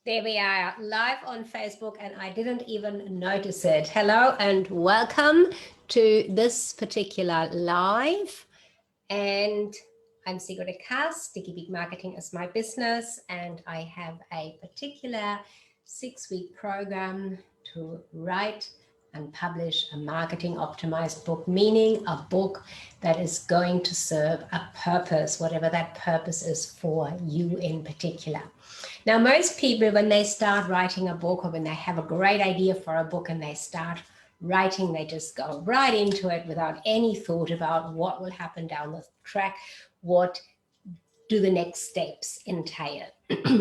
There we are, live on Facebook, and I didn't even notice it. Hello and welcome to this particular live. And I'm Sigrid Kass, Sticky Big Marketing is my business, and I have a particular 6-week program to write and publish a marketing optimized book, meaning a book that is going to serve a purpose, whatever that purpose is for you in particular. Now, most people, when they start writing a book or when they have a great idea for a book and they start writing, they just go right into it without any thought about what will happen down the track, what do the next steps entail.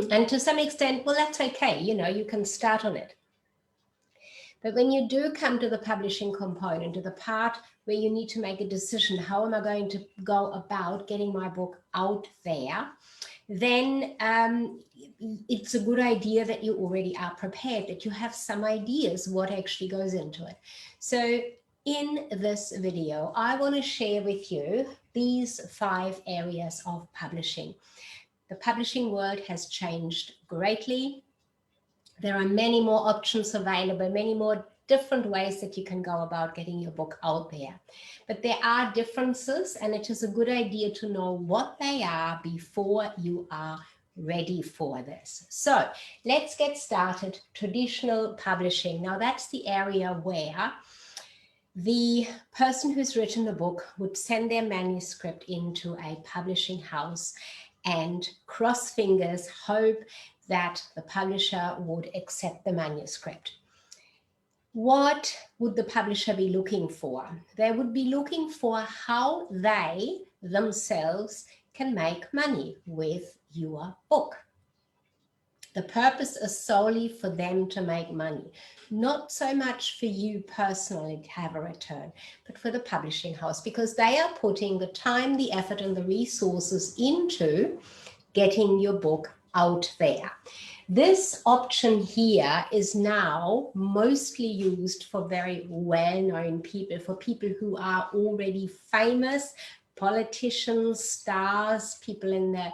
And to some extent, well, that's okay. You can start on it. But when you do come to the publishing component, to the part where you need to make a decision, how am I going to go about getting my book out there, then it's a good idea that you already are prepared, that you have some ideas what actually goes into it. So in this video, I want to share with you these 5 areas of publishing. The publishing world has changed greatly. There are many more options available, many more different ways that you can go about getting your book out there. But there are differences, and it is a good idea to know what they are before you are ready for this. So let's get started. Traditional publishing. Now that's the area where the person who's written the book would send their manuscript into a publishing house and cross fingers, hope that the publisher would accept the manuscript. What would the publisher be looking for? They would be looking for how they themselves can make money with your book. The purpose is solely for them to make money, not so much for you personally to have a return, but for the publishing house, because they are putting the time, the effort, and the resources into getting your book out there. This option here is now mostly used for very well-known people, for people who are already famous, politicians, stars, people in the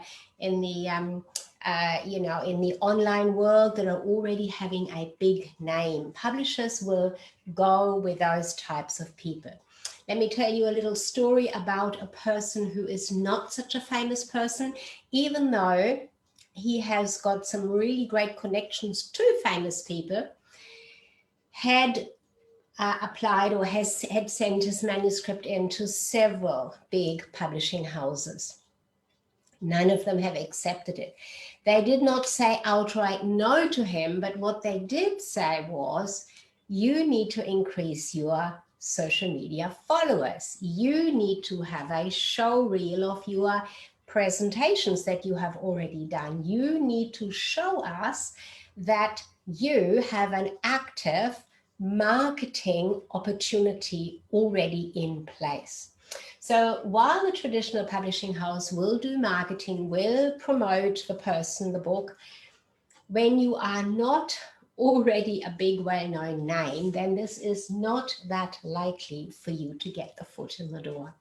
online world that are already having a big name. Publishers will go with those types of people. Let me tell you a little story about a person who is not such a famous person, even though he has got some really great connections to famous people, had applied or had sent his manuscript into several big publishing houses. None of them have accepted it. They did not say outright no to him, but what they did say was, you need to increase your social media followers. You need to have a show reel of your presentations that you have already done. You need to show us that you have an active marketing opportunity already in place. So while the traditional publishing house will do marketing, will promote the person, the book, when you are not already a big well-known name, then this is not that likely for you to get the foot in the door.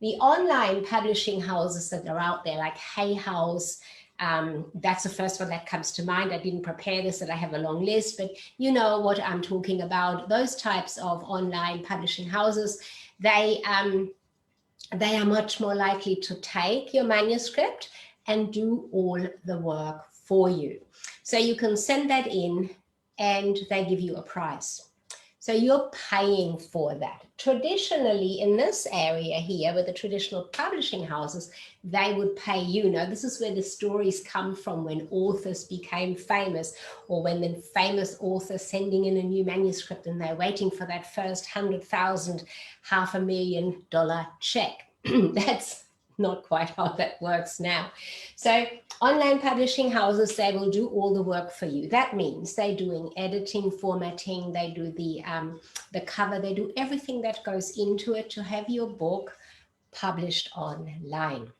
The online publishing houses that are out there, like Hay House, that's the first one that comes to mind. I didn't prepare this, and I have a long list, but you know what I'm talking about. Those types of online publishing houses, they are much more likely to take your manuscript and do all the work for you. So you can send that in and they give you a price. So you're paying for that. Traditionally, in this area here, with the traditional publishing houses, they would pay you. Now, this is where the stories come from when authors became famous, or when the famous author sending in a new manuscript and they're waiting for that first $100,000, $500,000 check. That's not quite how that works now. So online publishing houses, they will do all the work for you. That means they're doing editing, formatting, they do the cover, they do everything that goes into it to have your book published online.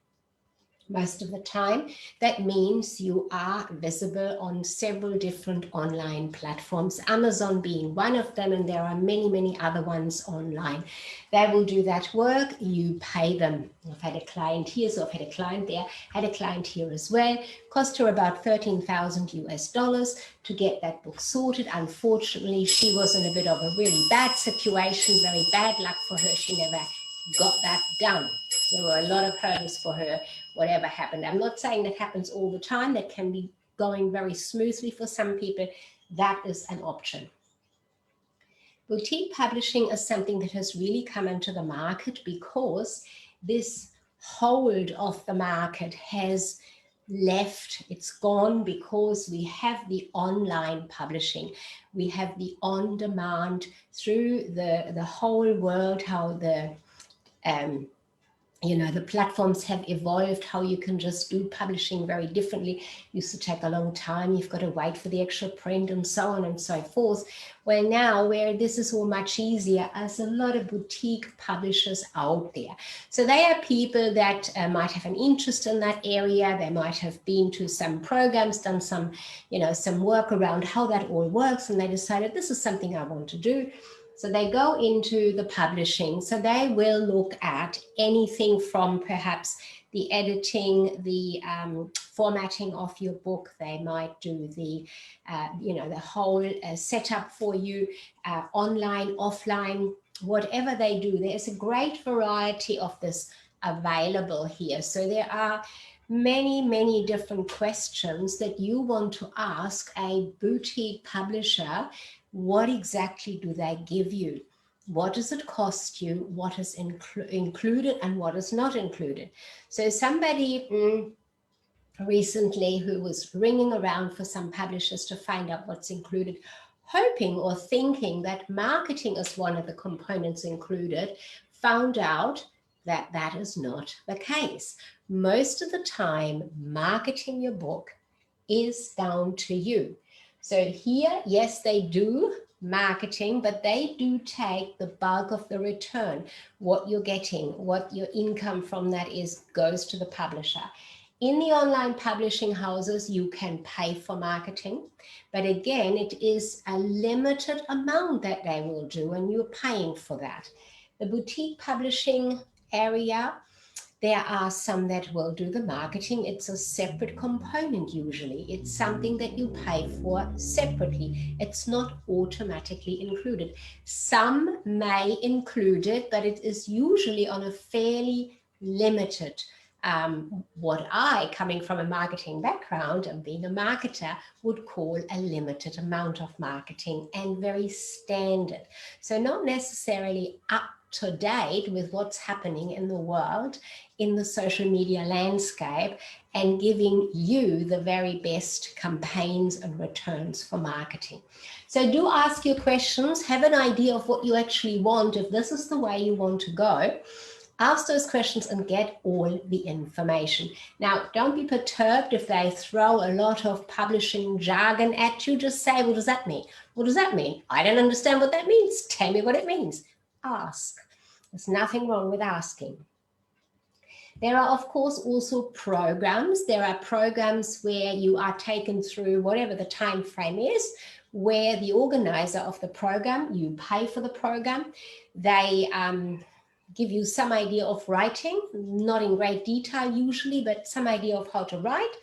most of the time. That means you are visible on several different online platforms, Amazon being one of them, and there are many, many other ones online. They will do that work, you pay them. I've had a client here, so I've had a client there, had a client here as well. Cost her about $13,000 US to get that book sorted. Unfortunately, she was in a bit of a really bad situation, very bad luck for her. She never got that done. There were a lot of hurdles for her, whatever happened. I'm not saying that happens all the time. That can be going very smoothly for some people. That is an option. Boutique publishing is something that has really come into the market because this hold of the market has left. It's gone because we have the online publishing. We have the on-demand through the whole world, how the the platforms have evolved, how you can just do publishing very differently. Used to take a long time. You've got to wait for the actual print and so on and so forth. Well, now where this is all much easier, there's a lot of boutique publishers out there. So they are people that might have an interest in that area. They might have been to some programs, done some, some work around how that all works, and they decided this is something I want to do. So they go into the publishing. So they will look at anything from perhaps the editing, the formatting of your book. They might do the, the whole setup for you, online, offline, whatever they do. There's a great variety of this available here. So there are many, many different questions that you want to ask a boutique publisher. What exactly do they give you? What does it cost you? What is included and what is not included? So somebody recently who was ringing around for some publishers to find out what's included, hoping or thinking that marketing is one of the components included, found out that that is not the case. Most of the time, marketing your book is down to you. So here, yes, they do marketing, but they do take the bulk of the return. What you're getting, what your income from that is, goes to the publisher. In the online publishing houses, you can pay for marketing, but again, it is a limited amount that they will do, and you're paying for that. The boutique publishing area, there are some that will do the marketing. It's a separate component usually. It's something that you pay for separately. It's not automatically included. Some may include it, but it is usually on a fairly limited, what I, coming from a marketing background and being a marketer, would call a limited amount of marketing and very standard. So not necessarily up to date with what's happening in the world, in the social media landscape, and giving you the very best campaigns and returns for marketing. So do ask your questions, have an idea of what you actually want. If this is the way you want to go, ask those questions and get all the information. Now, don't be perturbed if they throw a lot of publishing jargon at you. Just say, what does that mean? What does that mean? I don't understand what that means. Tell me what it means. Ask. There's nothing wrong with asking. There are, of course, also programs. There are programs where you are taken through whatever the time frame is, where the organizer of the program, you pay for the program. They give you some idea of writing, not in great detail usually, but some idea of how to write.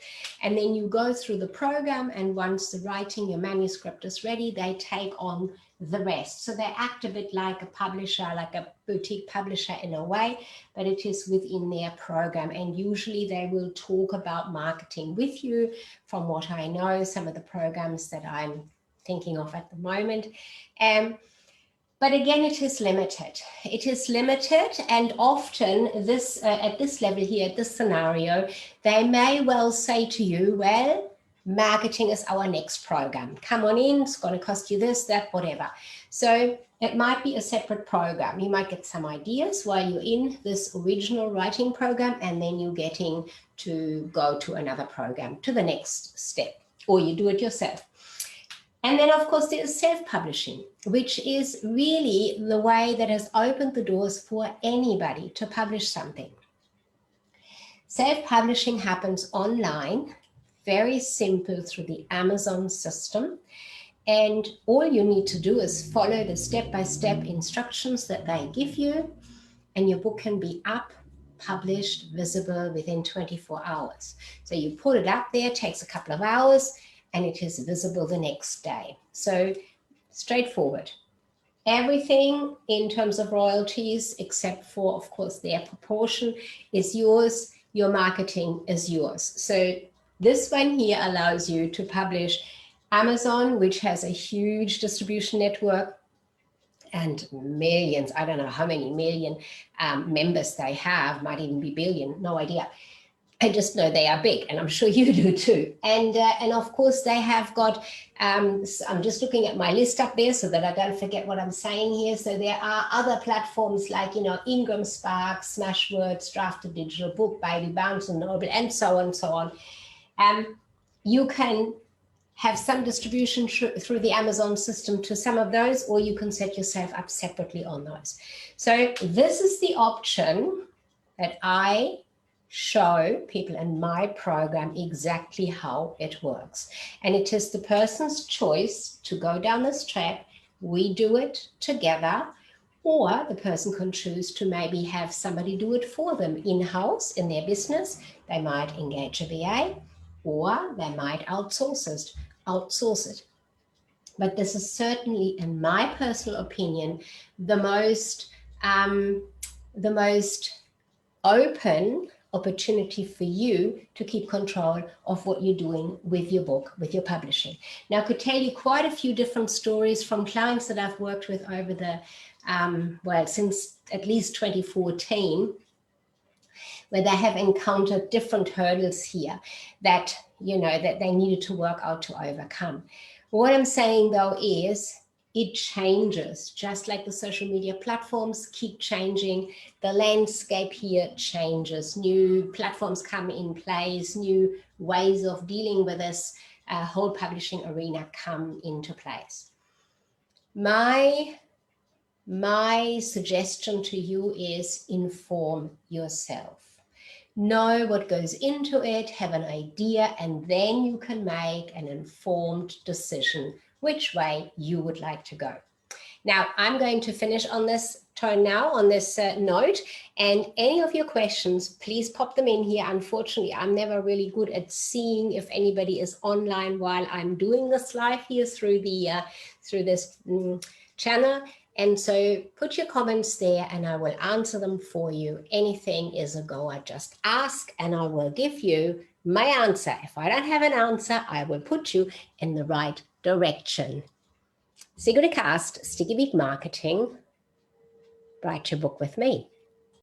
And then you go through the program, and once the writing, your manuscript is ready, they take on the rest. So they act a bit like a publisher, like a boutique publisher in a way, but it is within their program. And usually they will talk about marketing with you. From what I know, some of the programs that I'm thinking of at the moment. But again, it is limited. It is limited, and often this at this level here, at this scenario, they may well say to you, well, marketing is our next program. Come on in, it's going to cost you this, that, whatever. So it might be a separate program. You might get some ideas while you're in this original writing program, and then you're getting to go to another program, to the next step, or you do it yourself. And then, of course, there is self-publishing, which is really the way that has opened the doors for anybody to publish something. Self-publishing happens online, very simple through the Amazon system. And all you need to do is follow the step-by-step instructions that they give you, and your book can be up, published, visible within 24 hours. So you put it up there, it takes a couple of hours, and it is visible the next day. So straightforward. Everything in terms of royalties, except for, of course, their proportion, is yours. Your marketing is yours. So this one here allows you to publish Amazon, which has a huge distribution network and millions, I don't know how many million members they have, might even be billion, no idea. I just know they are big, and I'm sure you do too. And of course they have got, I'm just looking at my list up there so that I don't forget what I'm saying here. So there are other platforms like, Ingram Spark, Smashwords, Drafted Digital Book, Bailey, Barnes & Noble, and so on and so on. You can have some distribution through the Amazon system to some of those, or you can set yourself up separately on those. So this is the option that I show people in my program exactly how it works. And it is the person's choice to go down this track. We do it together, or the person can choose to maybe have somebody do it for them in-house in their business. They might engage a VA, or they might outsource it. But this is certainly, in my personal opinion, the most open opportunity for you to keep control of what you're doing with your book, with your publishing. Now, I could tell you quite a few different stories from clients that I've worked with over the, since at least 2014, where they have encountered different hurdles here that, that they needed to work out to overcome. What I'm saying, though, is it changes, just like the social media platforms keep changing. The landscape here changes. New platforms come in place, new ways of dealing with this whole publishing arena come into place. My suggestion to you is inform yourself. Know what goes into it, have an idea, and then you can make an informed decision which way you would like to go. Now, I'm going to finish on this tone now, on this note, and any of your questions, please pop them in here. Unfortunately, I'm never really good at seeing if anybody is online while I'm doing this live here through the through this channel. And so put your comments there and I will answer them for you. Anything is a go. I just ask and I will give you my answer. If I don't have an answer, I will put you in the right direction. Sigrid Cast, Sticky Beat Marketing. Write your book with me.